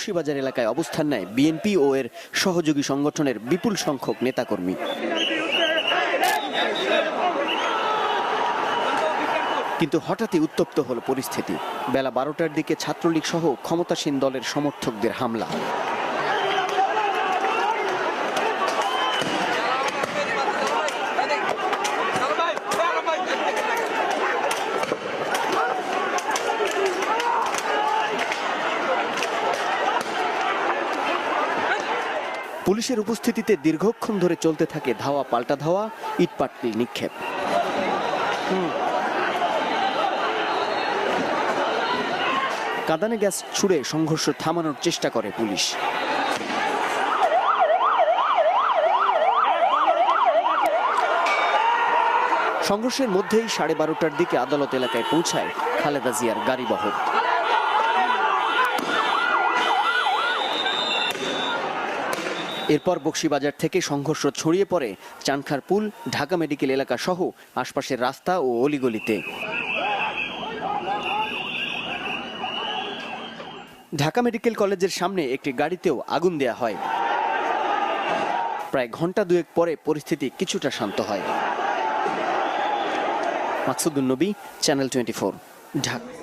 বকশীবাজার এলাকায় অবস্থান নেয় বিএনপি ও এর সহযোগী সংগঠনের বিপুল সংখ্যক নেতাকর্মী। কিন্তু হঠাৎই উত্তপ্ত হল পরিস্থিতি। বেলা 12টার দিকে ছাত্রলীগ সহ ক্ষমতাসীন দলের সমর্থকদের হামলা। পুলিশের উপস্থিতিতে দীর্ঘক্ষণ ধরে চলতে থাকে ধাওয়া পাল্টা ধাওয়া, ইটপাটকেল নিক্ষেপ। কাঁদানে গ্যাস ছুড়ে সংঘর্ষ থামানোর চেষ্টা করে পুলিশ। সংঘর্ষের মধ্যেই 12:30টার দিকে আদালত এলাকায় পৌঁছায় খালেদা জিয়ার গাড়িবহর। এরপর বকশীবাজার থেকে সংঘর্ষ ছড়িয়ে পড়ে চানখারপুল, ঢাকা মেডিকেল এলাকা সহ আশপাশের রাস্তা ও অলিগলিতে। ঢাকা মেডিকেল কলেজের সামনে একটি গাড়িতেও আগুন দেয়া হয়। প্রায় ঘন্টা দুয়েক পরে পরিস্থিতি কিছুটা শান্ত হয়। মাকসুদুন নবী, চ্যানেল 24, ঢাকা।